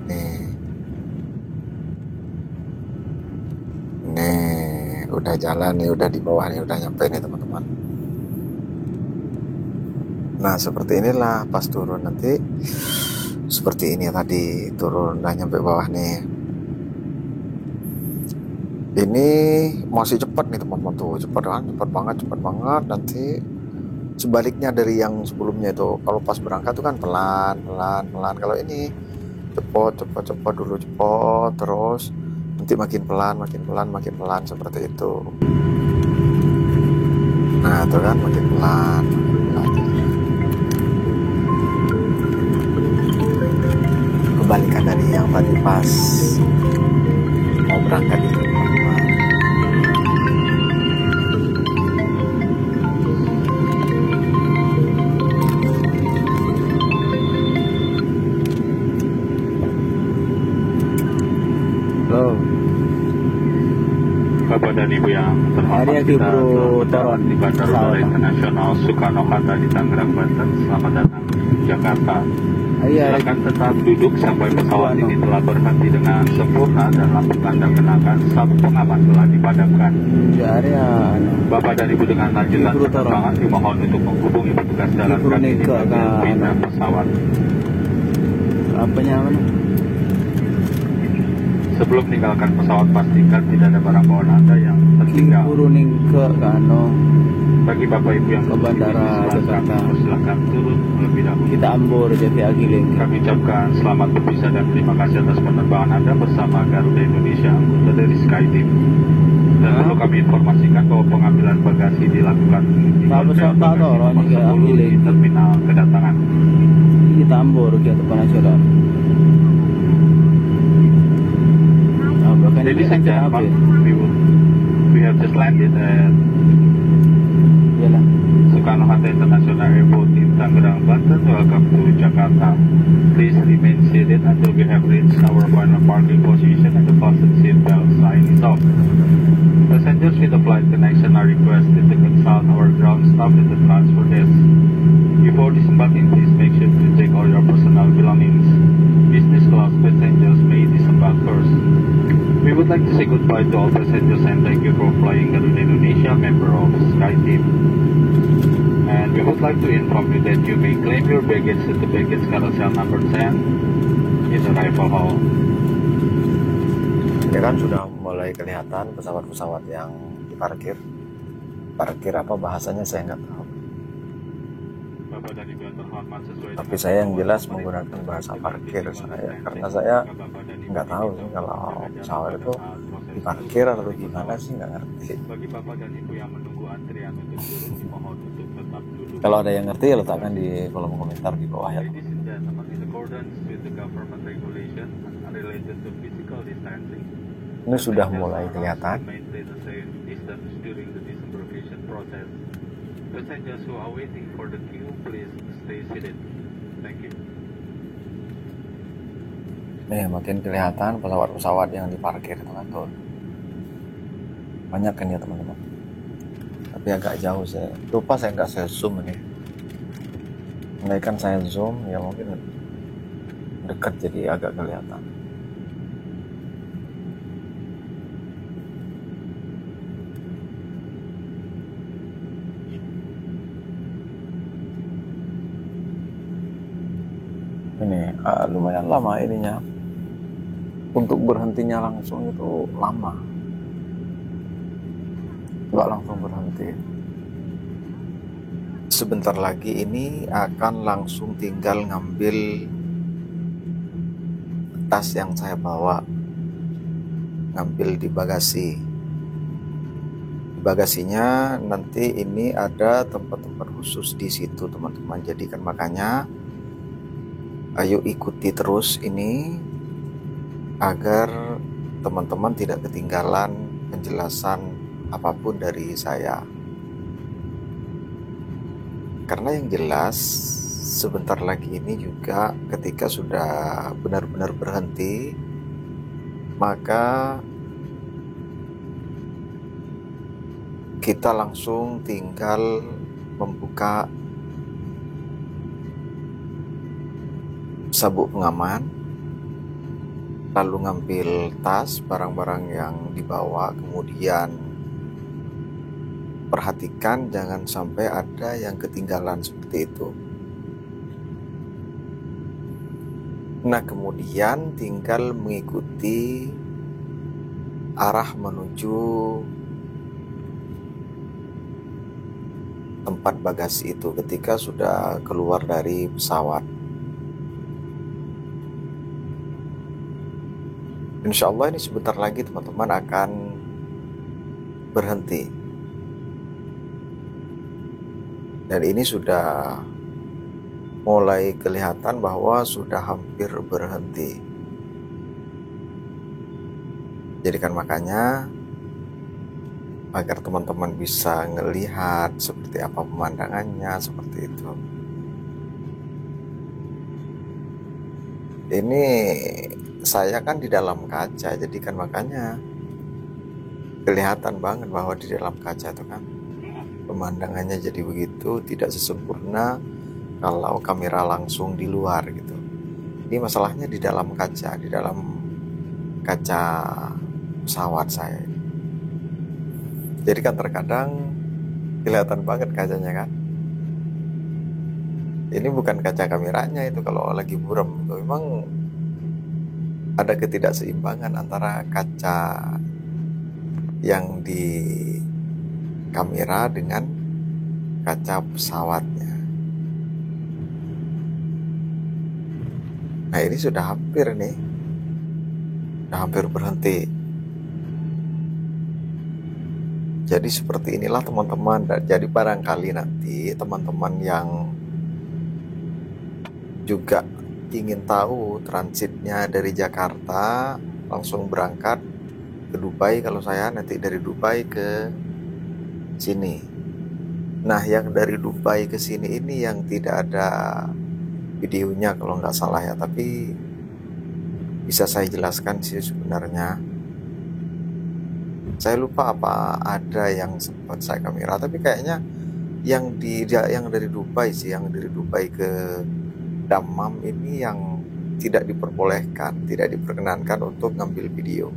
nih udah jalan nih, udah di bawah nih, udah nyampe nih teman-teman. Nah seperti inilah pas turun nanti, seperti ini tadi turun udah nyampe bawah nih. Ini masih cepat nih teman-teman tuh, cepat banget nanti. Sebaliknya dari yang sebelumnya itu, kalau pas berangkat tuh kan pelan. Kalau ini cepet dulu, terus nanti makin pelan seperti itu. Nah itu kan makin pelan. Kebalikan dari yang tadi pas mau berangkat itu. Bapak dan Ibu yang terhormat, kita telah di Bandara Internasional Soekarno-Hatta di Tangerang, Banten. Selamat datang di Jakarta. Silakan tetap duduk sampai pesawat ini telah berhenti dengan sempurna dan lampu tanda kenakan sabuk pengaman telah dipadamkan. Bapak dan Ibu dengan lanjutan penerbangan dimohon untuk menghubungi petugas jalan kaki di bagian pindah pesawat. Sebelum meninggalkan pesawat, pastikan tidak ada barang bawaan Anda yang tertinggal. Turunin ke kano Bagi Bapak Ibu yang ke bandara Jakarta. silakan turun terlebih dahulu. Kita Ambor Jati Agiling. Kami ucapkan selamat berpisah dan terima kasih atas penerbangan Anda bersama Garuda Indonesia, anggota dari SkyTeam. Dan perlu kami informasikan bahwa pengambilan bagasi dilakukan di konter bagasi nomor 10 di terminal kedatangan. Kita Ambor Jati Nasional. Ladies and gentlemen, we have just landed at Soekarno-Hatta International Airport in Tangerang, Banten. Welcome to Jakarta. Please remain seated until we have reached our final parking position and the fasten seat belt sign is off. Passengers with the flight connection are requested to consult our ground staff at the transfer desk. Before disembarking, please make sure to check all your personal belongings. Business class passengers may disembark first. We would like to say goodbye to all passengers and thank you for flying Garuda Indonesia, member of SkyTeam. And we would like to inform you that you may claim your baggage at the baggage carousel number 10 in the arrival hall. Ini kan sudah mulai kelihatan pesawat-pesawat yang diparkir. Parkir apa bahasanya saya nggak tahu. Tapi saya yang jelas menggunakan bahasa parkir saya, karena saya nggak tahu sih kalau pesawat itu diparkir atau gimana sih, nggak ngerti. Kalau ada yang ngerti ya letakkan di kolom komentar di bawah ya. Ini sudah mulai kelihatan. Passengers who are waiting for the queue, please stay seated. Thank you. Nih makin kelihatan pesawat-pesawat yang diparkir teman-teman. Banyak kan ya teman-teman. Tapi agak jauh saya. Lupa saya nggak saya zoom ini. Andaikan saya zoom ya mungkin dekat jadi agak kelihatan. Ini lumayan lama ininya, untuk berhentinya langsung itu lama, nggak langsung berhenti. Sebentar lagi ini akan langsung tinggal ngambil tas yang saya bawa, ngambil di bagasi. Di bagasinya nanti ini ada tempat-tempat khusus di situ teman-teman, jadi kan makanya ayo ikuti terus ini agar teman-teman tidak ketinggalan penjelasan apapun dari saya. Karena yang jelas sebentar lagi ini juga ketika sudah benar-benar berhenti, maka kita langsung tinggal membuka sabuk pengaman, lalu ngambil tas, barang-barang yang dibawa, kemudian perhatikan jangan sampai ada yang ketinggalan seperti itu. Nah kemudian tinggal mengikuti arah menuju tempat bagasi itu ketika sudah keluar dari pesawat. Insya Allah ini sebentar lagi teman-teman akan berhenti. Dan ini sudah mulai kelihatan bahwa sudah hampir berhenti. Jadi kan makanya agar teman-teman bisa ngelihat seperti apa pemandangannya, seperti itu. Ini saya kan di dalam kaca, jadi kan makanya kelihatan banget bahwa di dalam kaca itu kan pemandangannya jadi begitu, tidak sesempurna kalau kamera langsung di luar gitu. Ini masalahnya di dalam kaca pesawat saya. Jadi kan terkadang kelihatan banget kacanya kan. Ini bukan kaca kameranya itu, kalau lagi buram itu memang ada ketidakseimbangan antara kaca yang di kamera dengan kaca pesawatnya. Nah, ini sudah hampir nih, sudah hampir berhenti. Jadi seperti inilah teman-teman. Jadi barangkali nanti teman-teman yang juga ingin tahu transitnya dari Jakarta langsung berangkat ke Dubai, kalau saya nanti dari Dubai ke sini. Nah, yang dari Dubai ke sini ini yang tidak ada videonya kalau nggak salah ya, tapi bisa saya jelaskan sih sebenarnya. Saya lupa apa ada yang sempat saya kamera, tapi kayaknya yang dari Dubai sih, yang dari Dubai ke Dammam ini yang tidak diperbolehkan, tidak diperkenankan untuk ngambil video.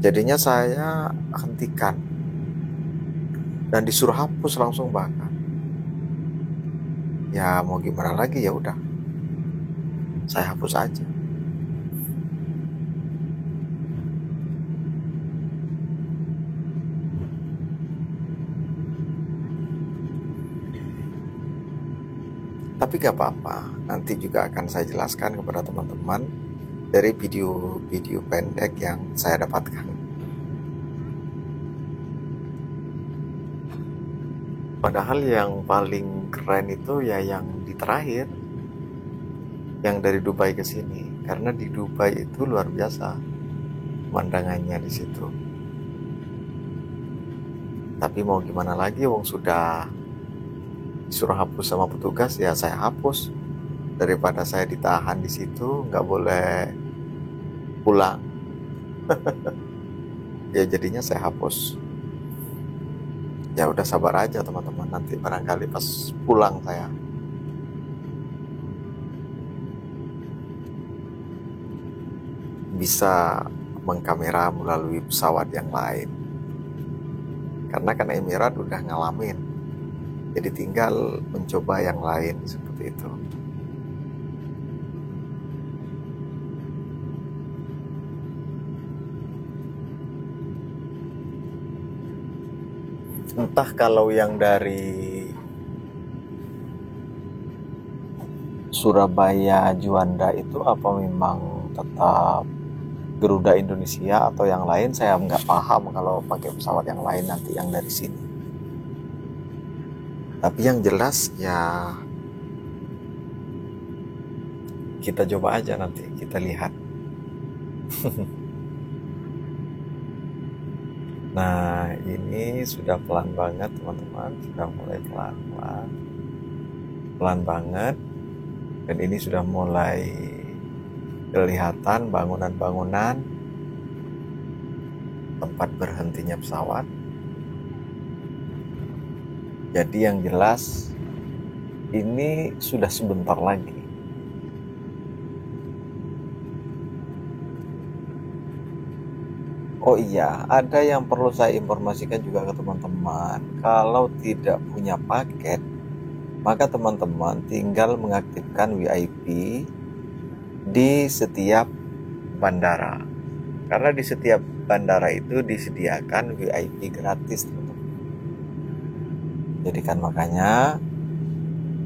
Jadinya saya hentikan dan disuruh hapus langsung bahkan. Ya mau gimana lagi, ya udah, saya hapus aja. Tapi gak apa-apa, nanti juga akan saya jelaskan kepada teman-teman dari video-video pendek yang saya dapatkan. Padahal yang paling keren itu ya yang di terakhir, yang dari Dubai ke sini. Karena di Dubai itu luar biasa pemandangannya di situ. Tapi mau gimana lagi, wong sudah disuruh hapus sama petugas, ya saya hapus. Daripada saya ditahan di situ, nggak boleh pulang. Ya jadinya saya hapus. Ya udah, sabar aja teman-teman, nanti barangkali pas pulang saya bisa mengkamera melalui pesawat yang lain. Karena kan Emirat udah ngalamin, jadi tinggal mencoba yang lain seperti itu. Entah kalau yang dari Surabaya Juanda itu apa memang tetap Garuda Indonesia atau yang lain, saya nggak paham kalau pakai pesawat yang lain nanti yang dari sini. Tapi yang jelas ya kita coba aja, nanti kita lihat. Nah, ini sudah pelan banget teman-teman, sudah mulai pelan banget, dan ini sudah mulai kelihatan bangunan-bangunan tempat berhentinya pesawat. Jadi yang jelas ini sudah sebentar lagi. Oh iya, ada yang perlu saya informasikan juga ke teman-teman. Kalau tidak punya paket, maka teman-teman tinggal mengaktifkan VIP di setiap bandara. Karena di setiap bandara itu disediakan VIP gratis, teman-teman. Jadi kan makanya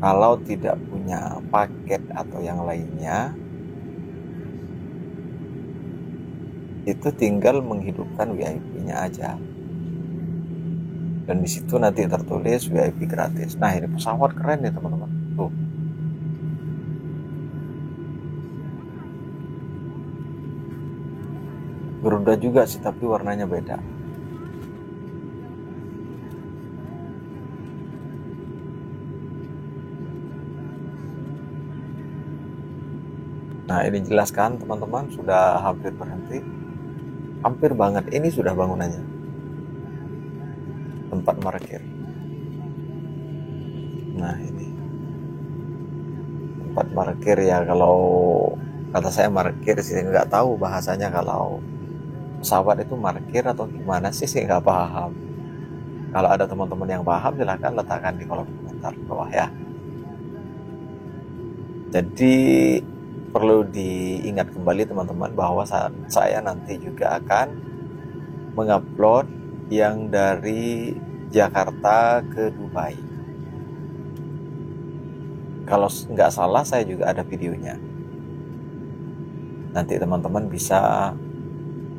kalau tidak punya paket atau yang lainnya, itu tinggal menghidupkan VIP-nya aja. Dan di situ nanti tertulis VIP gratis. Nah, ini pesawat keren ya teman-teman. Tuh. Garuda juga sih, tapi warnanya beda. Nah, ini jelaskan teman-teman, sudah hampir berhenti. Hampir banget, ini sudah bangunannya. Tempat parkir. Nah, ini tempat parkir ya, kalau kata saya parkir sih, nggak tahu bahasanya kalau pesawat itu parkir atau gimana sih nggak paham. Kalau ada teman-teman yang paham, silahkan letakkan di kolom komentar bawah ya. Jadi perlu diingat kembali teman-teman bahwa saya nanti juga akan mengupload yang dari Jakarta ke Dubai. Kalau nggak salah saya juga ada videonya. Nanti teman-teman bisa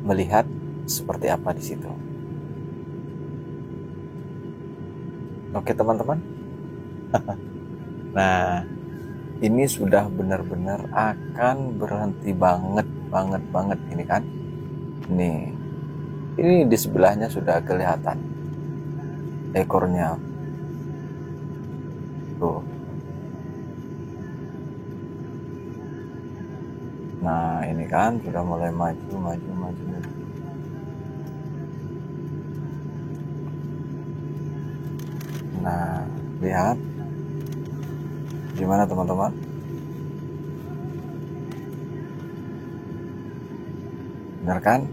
melihat seperti apa di situ. Oke teman-teman. Nah, ini sudah benar-benar akan berhenti banget ini kan. Ini di sebelahnya sudah kelihatan ekornya. Tuh. Nah, ini kan sudah mulai maju. Nah, lihat. Gimana teman-teman? Benar kan?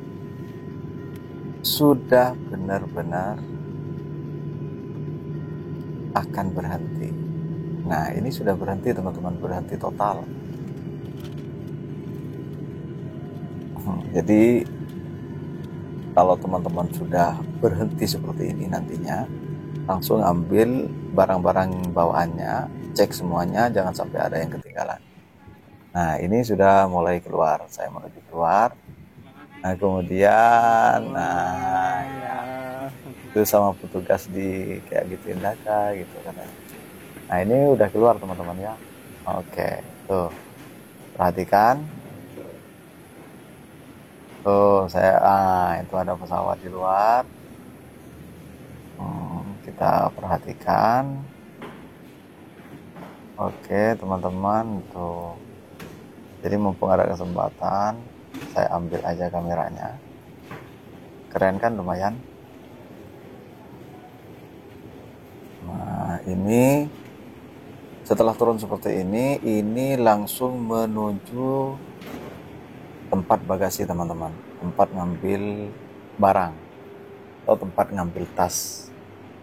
Sudah benar-benar akan berhenti. Nah, ini sudah berhenti teman-teman, berhenti total. Jadi kalau teman-teman sudah berhenti seperti ini nantinya, langsung ambil barang-barang bawaannya, cek semuanya, jangan sampai ada yang ketinggalan. Nah, ini sudah mulai keluar, saya menuju keluar. Nah, kemudian, ya, itu sama petugas di kayak gituin data gitu katanya. Nah, ini udah keluar teman-teman ya. Oke, tuh perhatikan. Tuh itu ada pesawat di luar. Kita perhatikan. Oke teman-teman, tuh. Jadi mumpung ada kesempatan, saya ambil aja kameranya. Keren kan, lumayan. Nah, ini setelah turun seperti ini langsung menuju tempat bagasi teman-teman, tempat ngambil barang atau tempat ngambil tas.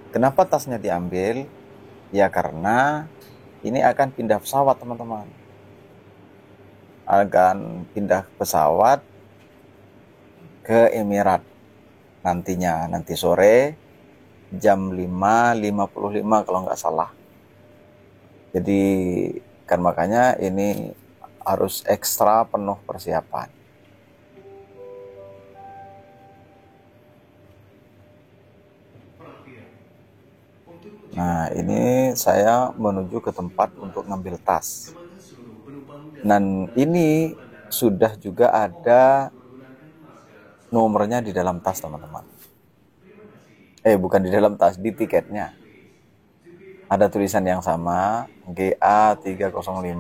Kenapa tasnya diambil? Ya karena ini akan pindah pesawat teman-teman, akan pindah pesawat ke Emirat nanti sore jam 5.55 kalau nggak salah. Jadi kan makanya ini harus ekstra penuh persiapan. Nah, ini saya menuju ke tempat untuk ngambil tas. Dan ini sudah juga ada nomornya di dalam tas, teman-teman. Bukan di dalam tas, di tiketnya. Ada tulisan yang sama, GA305.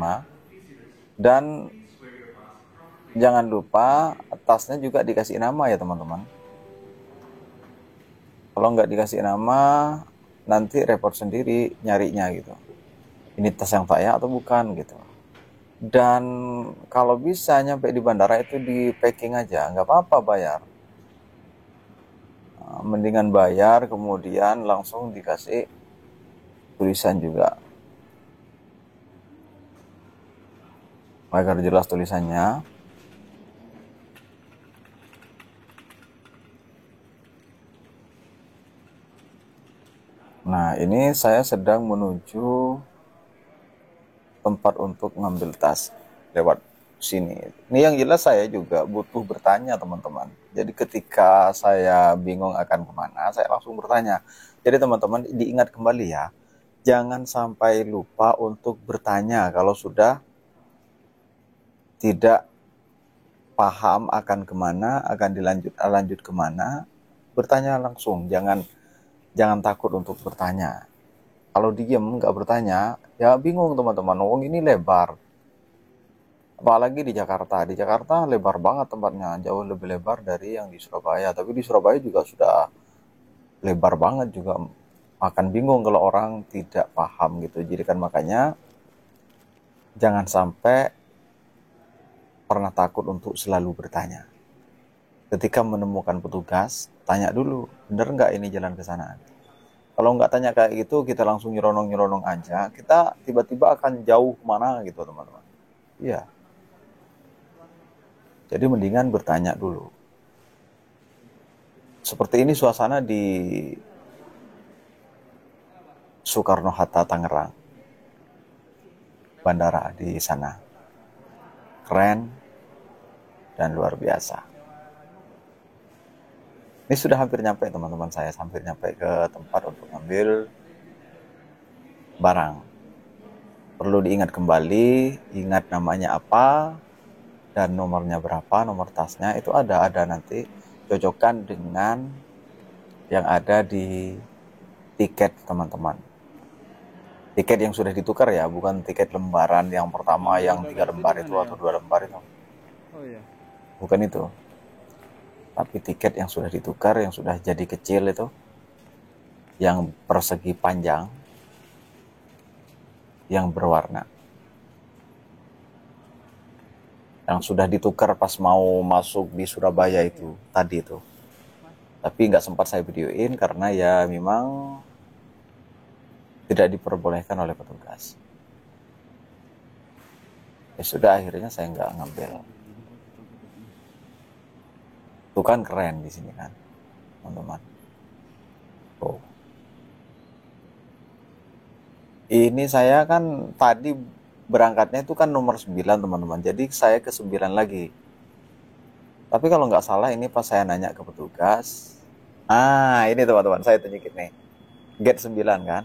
Dan jangan lupa tasnya juga dikasih nama ya, teman-teman. Kalau nggak dikasih nama, nanti repot sendiri nyarinya gitu. Ini tas yang saya atau bukan gitu. Dan kalau bisa nyampe di bandara itu di packing aja, nggak apa-apa bayar. Mendingan bayar kemudian langsung dikasih tulisan juga, agar jelas tulisannya. Nah, ini saya sedang menuju tempat untuk ngambil tas lewat sini. Ini yang jelas saya juga butuh bertanya teman-teman. Jadi ketika saya bingung akan kemana, saya langsung bertanya. Jadi teman-teman diingat kembali ya, jangan sampai lupa untuk bertanya kalau sudah tidak paham akan kemana, akan lanjut kemana, bertanya langsung, jangan takut untuk bertanya. Kalau diem nggak bertanya, ya bingung teman-teman. Wong ini lebar, apalagi di Jakarta. Di Jakarta lebar banget tempatnya, jauh lebih lebar dari yang di Surabaya. Tapi di Surabaya juga sudah lebar banget juga. Akan bingung kalau orang tidak paham gitu. Jadi kan makanya jangan sampai pernah takut untuk selalu bertanya. Ketika menemukan petugas, tanya dulu, bener nggak ini jalan ke sana? Kalau nggak tanya kayak gitu, kita langsung nyeronong aja, kita tiba-tiba akan jauh kemana gitu teman-teman. Iya. Jadi mendingan bertanya dulu. Seperti ini suasana di Soekarno-Hatta, Tangerang. Bandara di sana. Keren dan luar biasa. Ini sudah hampir nyampe teman-teman saya. Hampir nyampe ke tempat untuk ngambil barang. Perlu diingat kembali, ingat namanya apa, dan nomornya berapa, nomor tasnya. Itu ada nanti. Cocokkan dengan yang ada di tiket teman-teman. Tiket yang sudah ditukar ya, bukan tiket lembaran yang pertama yang 3 lembar itu atau 2 lembar itu. Bukan itu. Tapi tiket yang sudah ditukar, yang sudah jadi kecil itu, yang persegi panjang, yang berwarna. Yang sudah ditukar pas mau masuk di Surabaya itu, tadi itu. Tapi nggak sempat saya videoin karena ya memang tidak diperbolehkan oleh petugas. Ya sudah, akhirnya saya nggak ngambil. Itu kan keren di sini kan, teman-teman. Oh. Ini saya kan tadi berangkatnya itu kan nomor 9 teman-teman. Jadi saya ke 9 lagi. Tapi kalau nggak salah ini pas saya nanya ke petugas. Ini teman-teman saya tunjukin nih. Gate 9 kan.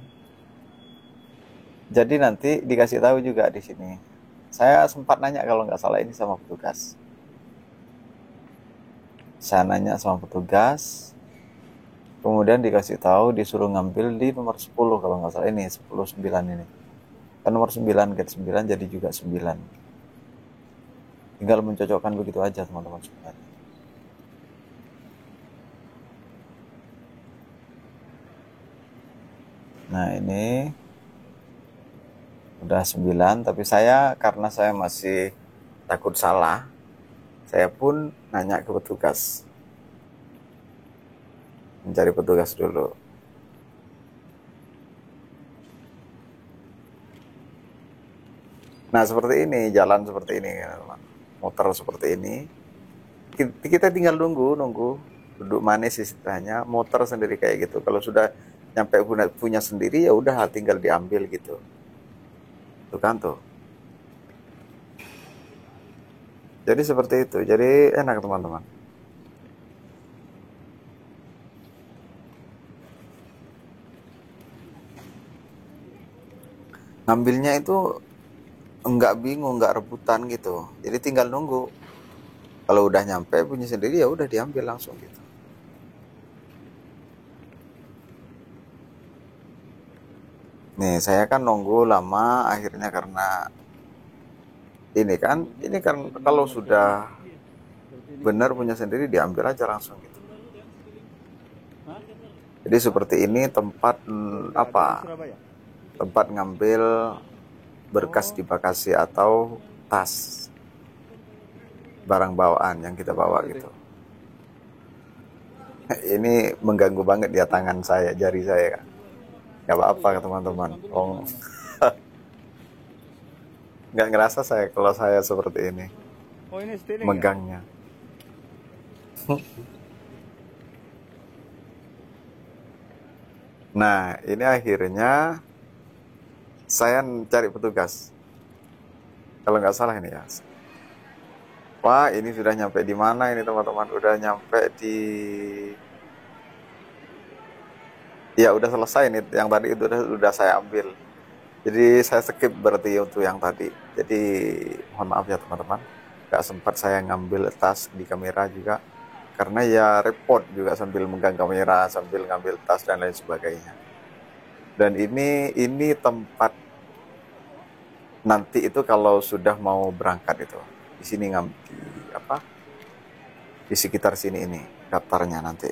Jadi nanti dikasih tahu juga di sini. Saya sempat nanya kalau nggak salah ini sama petugas. Saya nanya sama petugas. Kemudian dikasih tahu disuruh ngambil di nomor 10 kalau nggak salah ini 10-9 ini. Kan nomor 9 gate 9 jadi juga 9. Tinggal mencocokkan begitu aja teman-teman sebenarnya. Nah ini udah 9, tapi saya karena saya masih takut salah, saya pun nanya ke petugas. Mencari petugas dulu. Nah seperti ini, jalan seperti ini, motor seperti ini. Kita tinggal nunggu, duduk manis istilahnya, motor sendiri kayak gitu. Kalau sudah nyampe punya sendiri ya udah tinggal diambil gitu. Tuh kan tuh. Jadi seperti itu, jadi enak teman-teman. Ngambilnya itu enggak bingung, enggak rebutan gitu. Jadi tinggal nunggu. Kalau udah nyampe punya sendiri ya udah diambil langsung gitu. Nih, saya kan nunggu lama akhirnya karena ini kan kalau sudah benar punya sendiri diambil aja langsung gitu. Jadi seperti ini tempat tempat ngambil berkas di bagasi atau tas barang bawaan yang kita bawa gitu. Ini mengganggu banget dia tangan saya, jari saya kan. Gak apa-apa teman-teman. Nggak ngerasa saya kalau saya seperti ini megangnya. Nah ini akhirnya saya cari petugas. Kalau nggak salah ini ya. Wah ini sudah nyampe di mana ini teman-teman? Udah nyampe di... Ya udah selesai nih. Yang tadi itu udah saya ambil. Jadi saya skip berarti untuk yang tadi. Jadi mohon maaf ya teman-teman. Nggak sempat saya ngambil tas di kamera juga. Karena ya repot juga sambil megang kamera, sambil ngambil tas dan lain sebagainya. Dan ini tempat nanti itu kalau sudah mau berangkat itu di sini di sekitar sini ini daftarnya nanti,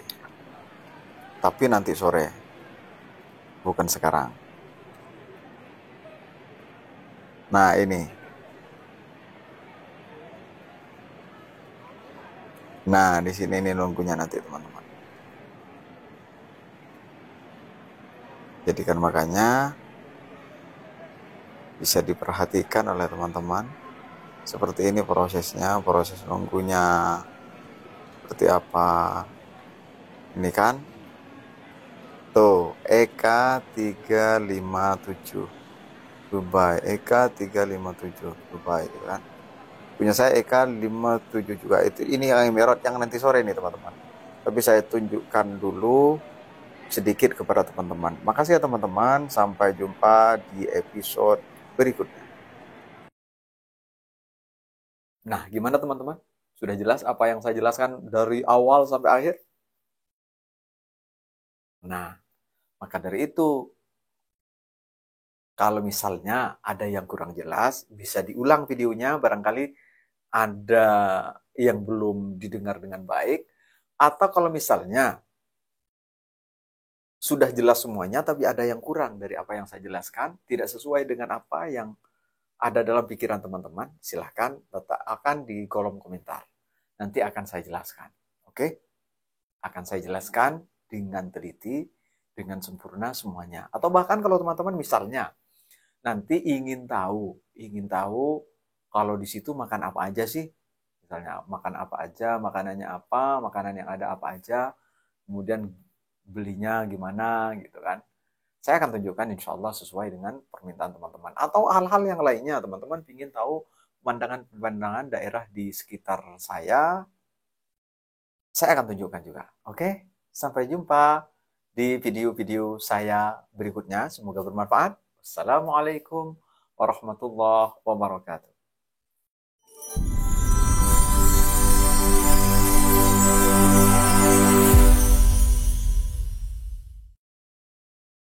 tapi nanti sore bukan sekarang. Nah ini, nah di sini ini nunggunya nanti teman-teman. Jadi kan makanya bisa diperhatikan oleh teman-teman Seperti ini prosesnya, proses nunggunya seperti apa. Ini kan tuh EK357 Dubai, EK357 Dubai gitu kan. Punya saya EK57 juga. Ini yang Emirate yang nanti sore nih teman-teman. Tapi saya tunjukkan dulu sedikit kepada teman-teman. Makasih ya teman-teman, sampai jumpa di episode berikutnya. Nah, gimana teman-teman? Sudah jelas apa yang saya jelaskan dari awal sampai akhir? Nah, maka dari itu, kalau misalnya ada yang kurang jelas, bisa diulang videonya, barangkali ada yang belum didengar dengan baik, atau kalau misalnya sudah jelas semuanya, tapi ada yang kurang dari apa yang saya jelaskan, tidak sesuai dengan apa yang ada dalam pikiran teman-teman, silahkan letakkan di kolom komentar. Nanti akan saya jelaskan. Oke? Akan saya jelaskan dengan teliti, dengan sempurna semuanya. Atau bahkan kalau teman-teman misalnya nanti ingin tahu kalau di situ makan apa aja sih? Misalnya makan apa aja, makanannya apa, makanan yang ada apa aja, kemudian belinya gimana gitu kan. Saya akan tunjukkan insya Allah sesuai dengan permintaan teman-teman. Atau hal-hal yang lainnya, teman-teman ingin tahu pemandangan-pemandangan daerah di sekitar saya akan tunjukkan juga. Oke, sampai jumpa di video-video saya berikutnya. Semoga bermanfaat. Wassalamualaikum warahmatullahi wabarakatuh.